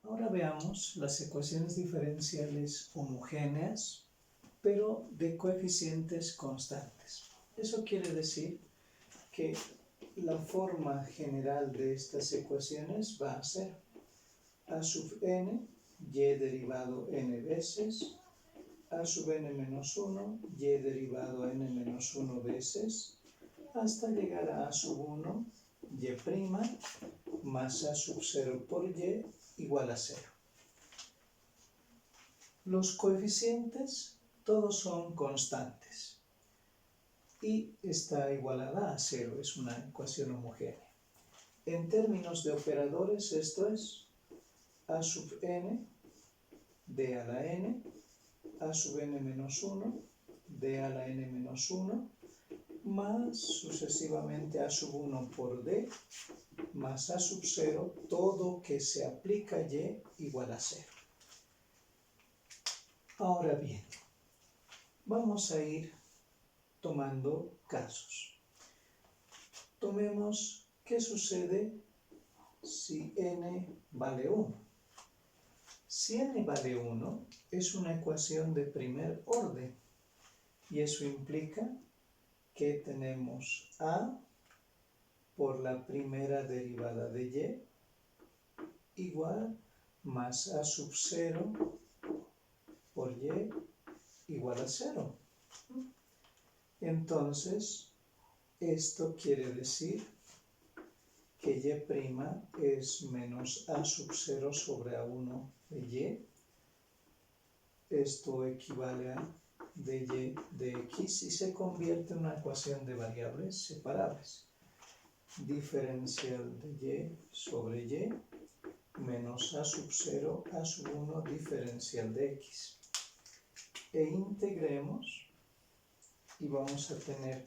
Ahora veamos las ecuaciones diferenciales homogéneas, pero de coeficientes constantes. Eso quiere decir que la forma general de estas ecuaciones va a ser a sub n, y derivado n veces, a sub n menos 1, y derivado n menos 1 veces, hasta llegar a sub 1, y' más a sub 0 por y igual a 0. Los coeficientes todos son constantes y está igualada a 0, es una ecuación homogénea. En términos de operadores, esto es a sub n, d a la n, a sub n menos 1, d a la n menos 1, más sucesivamente a sub 1 por d, más a sub 0, todo que se aplica y igual a 0. Ahora bien, vamos a ir tomando casos. Tomemos qué sucede si n vale 1. Si n vale 1, es una ecuación de primer orden y eso implica que tenemos a por la primera derivada de y igual más a sub 0 por y igual a 0. Entonces, esto quiere decir que y' es menos a sub 0 sobre a1 de y. Esto equivale a dy de x y se convierte en una ecuación de variables separables. Diferencial de y sobre y menos a sub 0 a sub 1 diferencial de x. E integremos y vamos a tener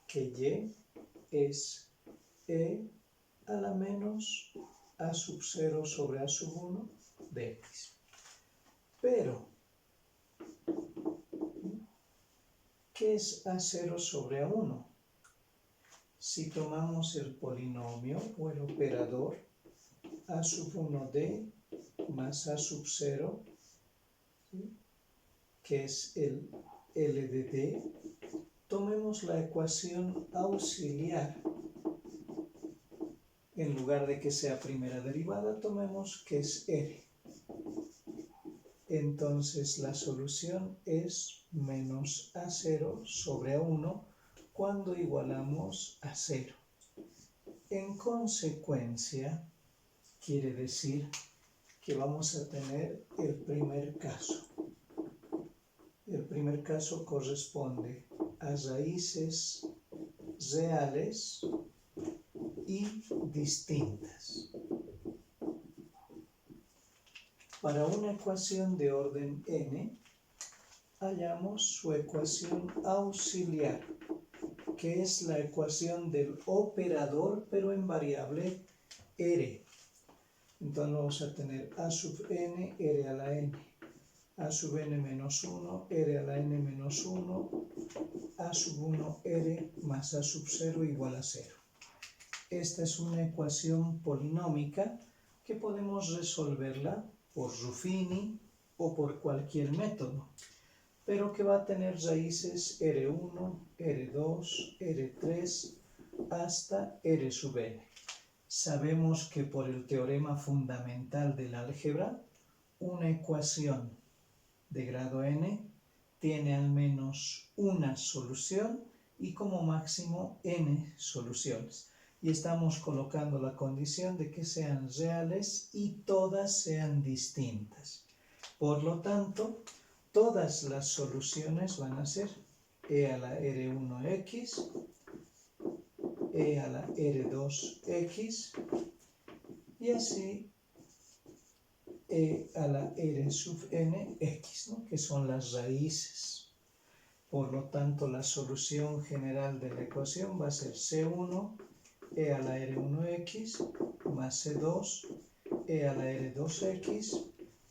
que y es e a la menos a sub 0 sobre a sub 1 de x. Pero, ¿qué es a0 sobre a1? Si tomamos el polinomio o el operador a sub 1d más a sub 0, ¿sí?, que es el L de d, tomemos la ecuación auxiliar. En lugar de que sea primera derivada, tomemos que es R. Entonces la solución es menos a0 sobre a1 cuando igualamos a 0. En consecuencia, quiere decir que vamos a tener el primer caso. El primer caso corresponde a raíces reales y distintas. Para una ecuación de orden n, hallamos su ecuación auxiliar, que es la ecuación del operador, pero en variable r. Entonces vamos a tener a sub n, r a la n, a sub n menos 1, r a la n menos 1, a sub 1, r más a sub 0 igual a 0. Esta es una ecuación polinómica que podemos resolverla por Ruffini o por cualquier método, pero que va a tener raíces R1, R2, R3 hasta R sub n. Sabemos que por el teorema fundamental del álgebra, una ecuación de grado n tiene al menos una solución y como máximo n soluciones. Y estamos colocando la condición de que sean reales y todas sean distintas. Por lo tanto, todas las soluciones van a ser e a la R1x, e a la R2x y así e a la R sub n x, ¿no?, que son las raíces. Por lo tanto, la solución general de la ecuación va a ser C1 e a la R1x más C2 e a la R2x,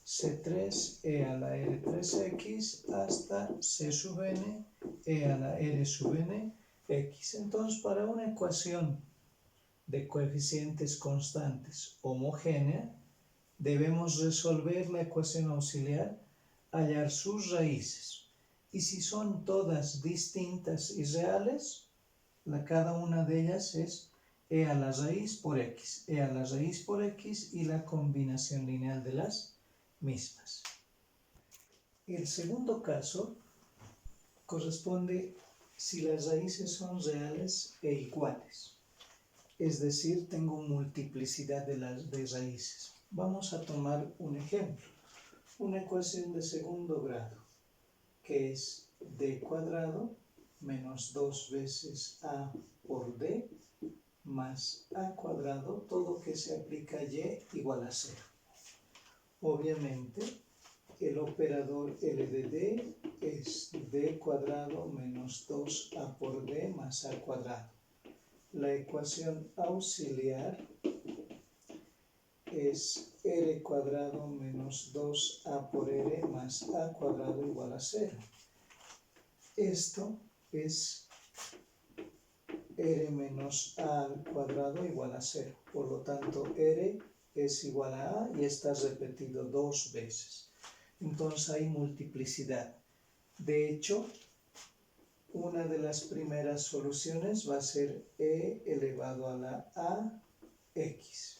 C3 e a la R3x hasta C sub n e a la R sub n x. Entonces, para una ecuación de coeficientes constantes homogénea, Debemos resolver la ecuación auxiliar, hallar sus raíces. Y si son todas distintas y reales, cada una de ellas es e a la raíz por x, e a la raíz por x y la combinación lineal de las mismas. El segundo caso corresponde si las raíces son reales e iguales. Es decir, tengo multiplicidad de raíces. Vamos a tomar un ejemplo. Una ecuación de segundo grado, que es d cuadrado menos 2 veces a por d más a cuadrado, todo que se aplica y igual a 0. Obviamente, el operador L de d es d cuadrado menos 2a por d más a cuadrado. La ecuación auxiliar es r cuadrado menos 2a por r más a cuadrado igual a 0. Esto es r menos a al cuadrado igual a 0. Por lo tanto, r es igual a a y está repetido 2 veces. Entonces hay multiplicidad. De hecho, una de las primeras soluciones va a ser e elevado a la ax.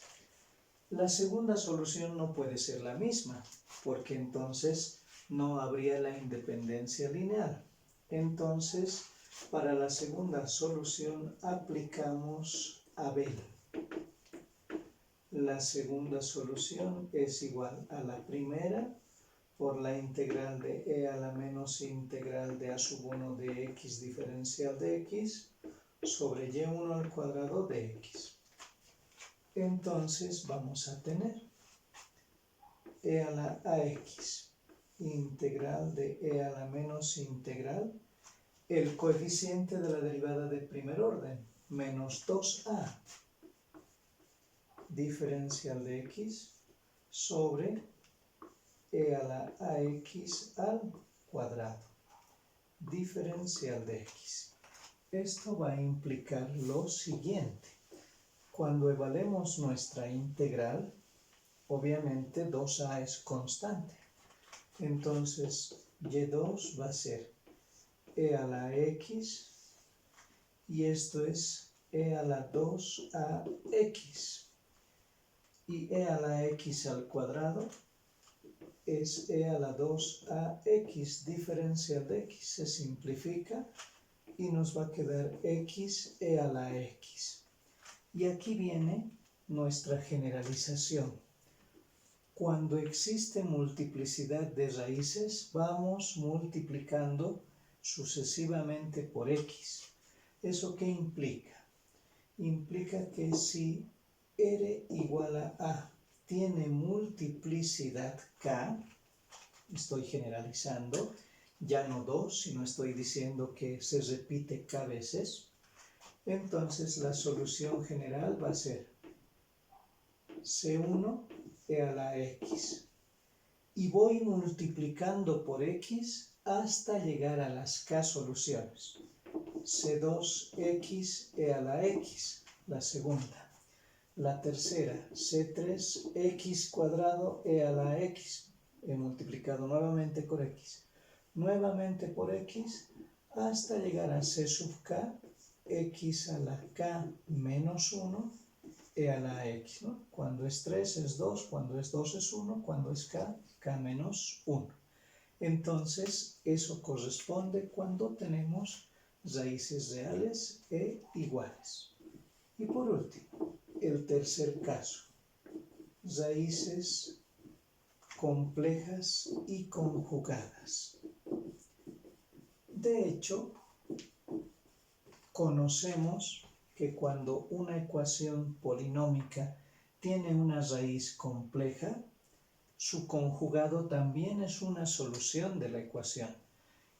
La segunda solución no puede ser la misma, porque entonces no habría la independencia lineal. Entonces, para la segunda solución aplicamos Abel. La segunda solución es igual a la primera por la integral de e a la menos integral de a sub 1 de x diferencial de x sobre y1 al cuadrado de x. Entonces vamos a tener e a la ax integral de e a la menos integral, el coeficiente de la derivada de primer orden, menos 2a diferencial de x sobre e a la ax al cuadrado diferencial de x. Esto va a implicar lo siguiente. Cuando evaluemos nuestra integral, obviamente 2a es constante. Entonces, y2 va a ser e a la x y esto es e a la 2ax. Y e a la x al cuadrado es e a la 2ax diferencial de x. Se simplifica y nos va a quedar x e a la x. Y aquí viene nuestra generalización. Cuando existe multiplicidad de raíces, vamos multiplicando sucesivamente por x. ¿Eso qué implica? Implica que si r igual a a tiene multiplicidad k, estoy generalizando, ya no 2, sino estoy diciendo que se repite k veces, entonces la solución general va a ser C1 e a la x. Y voy multiplicando por x hasta llegar a las k soluciones. C2x e a la x, la segunda. La tercera, C3x cuadrado e a la x. He multiplicado nuevamente por x. Nuevamente por x hasta llegar a C sub k, x a la k menos 1 e a la x, ¿no? Cuando es 3 es 2, cuando es 2 es 1, cuando es k, k menos 1. Entonces, eso corresponde cuando tenemos raíces reales e iguales. Y por último, el tercer caso, raíces complejas y conjugadas. De hecho, conocemos que cuando una ecuación polinómica tiene una raíz compleja, su conjugado también es una solución de la ecuación.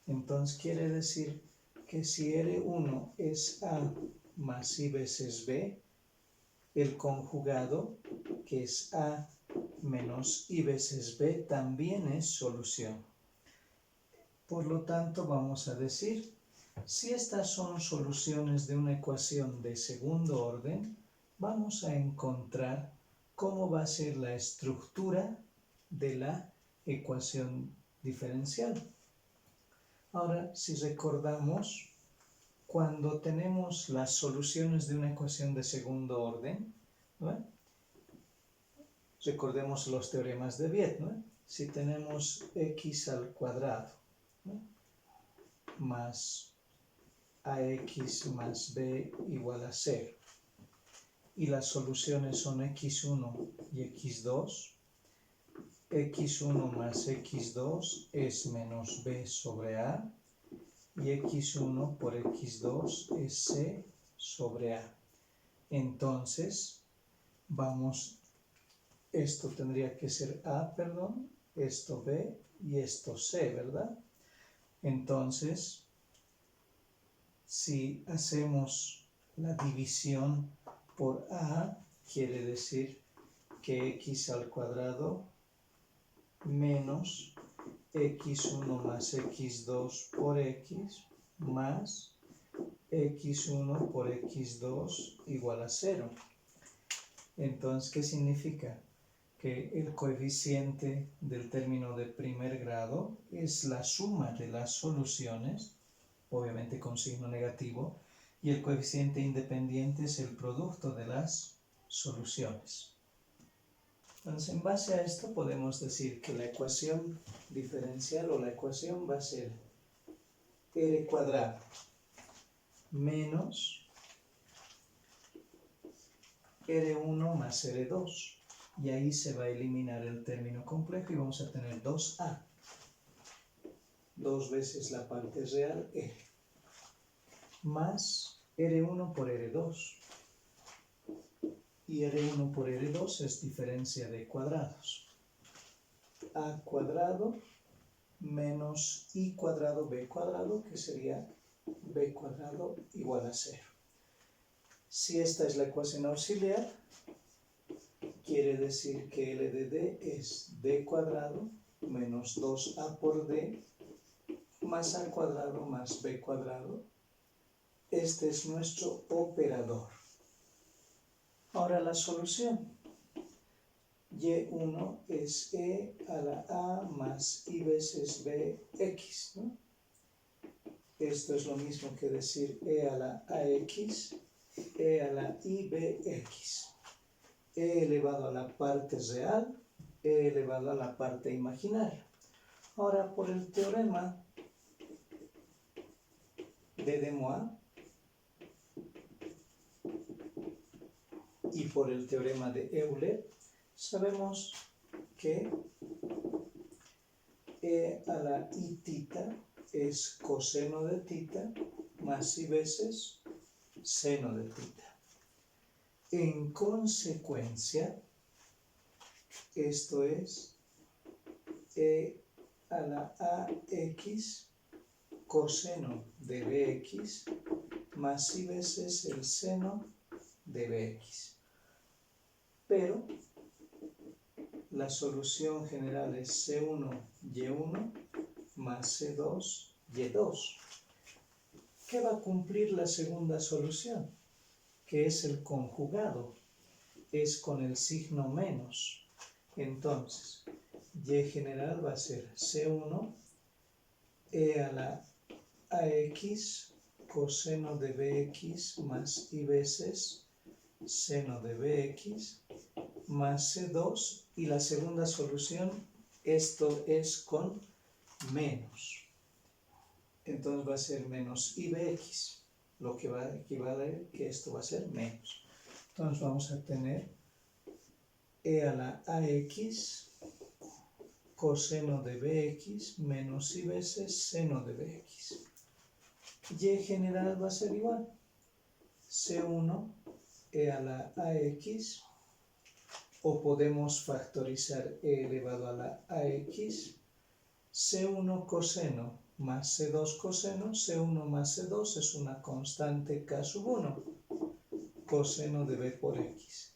Entonces quiere decir que si R1 es A más I veces B, el conjugado, que es A menos I veces B, también es solución. Por lo tanto, vamos a decir, si estas son soluciones de una ecuación de segundo orden, vamos a encontrar cómo va a ser la estructura de la ecuación diferencial. Ahora, si recordamos, cuando tenemos las soluciones de una ecuación de segundo orden, ¿no? Recordemos los teoremas de Viet, ¿no? Si tenemos x al cuadrado, ¿no? Más ax más b igual a 0, y las soluciones son x1 y x2, x1 más x2 es menos b sobre a, y x1 por x2 es c sobre a. Entonces, esto tendría que ser a, perdón, esto b y esto c, ¿verdad? Entonces, si hacemos la división por a, quiere decir que x al cuadrado menos x1 más x2 por x más x1 por x2 igual a 0. Entonces, ¿qué significa? Que el coeficiente del término de primer grado es la suma de las soluciones, obviamente con signo negativo, y el coeficiente independiente es el producto de las soluciones. Entonces, en base a esto podemos decir que la ecuación diferencial o la ecuación va a ser r cuadrado menos r1 más r2. Y ahí se va a eliminar el término complejo y vamos a tener 2a. 2 veces la parte real r. Más r1 por r2. Y r1 por r2 es diferencia de cuadrados. A cuadrado menos i cuadrado b cuadrado, que sería b cuadrado igual a 0. Si esta es la ecuación auxiliar, quiere decir que L de D es D cuadrado menos 2A por D más A cuadrado más B cuadrado. Este es nuestro operador. Ahora la solución. Y1 es E a la A más I veces BX, ¿no? Esto es lo mismo que decir E a la AX, E a la IBX. E elevado a la parte real, E elevado a la parte imaginaria. Ahora, por el teorema de De Moivre y por el teorema de Euler, sabemos que E a la I tita es coseno de tita más I veces seno de tita. En consecuencia, esto es E a la AX coseno de BX más I veces el seno de BX. Pero la solución general es C1 Y1 más C2 Y2. ¿Qué va a cumplir la segunda solución? Que es el conjugado, es con el signo menos. Entonces, y general va a ser C1 E a la AX coseno de BX más I veces seno de BX más C2, y la segunda solución, esto es con menos. Entonces va a ser menos IBX. Lo que va a equivaler que esto va a ser menos. Entonces vamos a tener E a la AX coseno de BX menos I veces seno de BX. Y general va a ser igual. C1 E a la AX, o podemos factorizar E elevado a la AX, C1 coseno más C2 coseno, C1 más C2 es una constante K sub 1, coseno de B por X.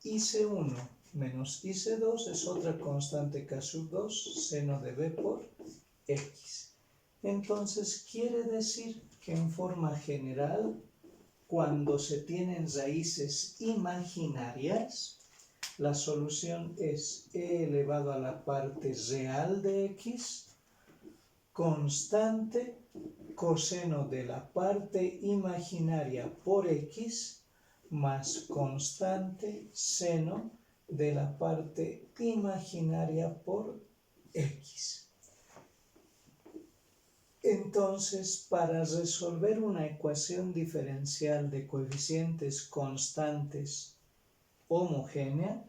Y C1 menos IC2 es otra constante K sub 2, seno de B por X. Entonces quiere decir que en forma general, cuando se tienen raíces imaginarias, la solución es e elevado a la parte real de x, constante, coseno de la parte imaginaria por x, más constante seno de la parte imaginaria por x. Entonces, para resolver una ecuación diferencial de coeficientes constantes homogénea,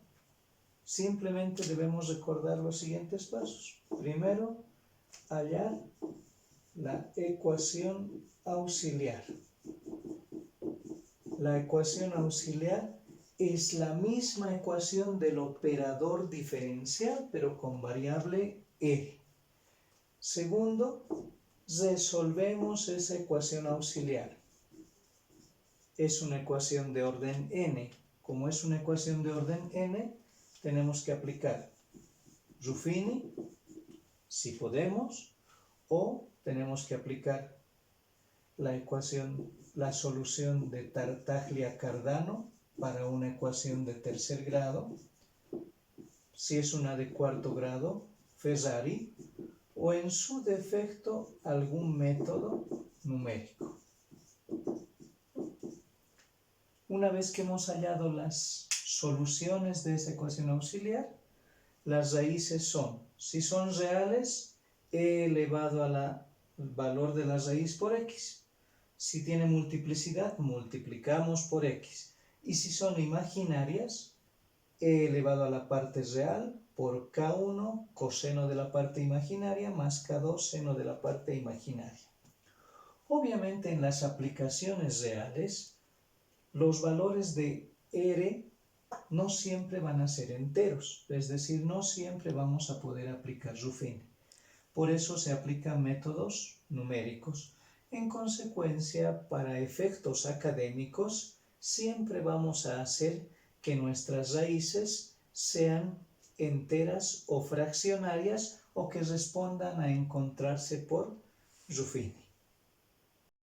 simplemente debemos recordar los siguientes pasos. Primero, hallar la ecuación auxiliar. La ecuación auxiliar es la misma ecuación del operador diferencial, pero con variable e. Segundo, resolvemos esa ecuación auxiliar. Es una ecuación de orden n. Como es una ecuación de orden n, tenemos que aplicar Ruffini, si podemos, o tenemos que aplicar la solución de Tartaglia-Cardano para una ecuación de tercer grado, si es una de cuarto grado, Ferrari, o en su defecto algún método numérico. Una vez que hemos hallado las soluciones de esa ecuación auxiliar, las raíces son, si son reales, e elevado al valor de la raíz por x. Si tiene multiplicidad, multiplicamos por x. Y si son imaginarias, e elevado a la parte real por k1 coseno de la parte imaginaria más k2 seno de la parte imaginaria. Obviamente en las aplicaciones reales, los valores de R no siempre van a ser enteros, es decir, no siempre vamos a poder aplicar Ruffini. Por eso se aplican métodos numéricos. En consecuencia, para efectos académicos, siempre vamos a hacer que nuestras raíces sean enteras o fraccionarias o que respondan a encontrarse por Ruffini.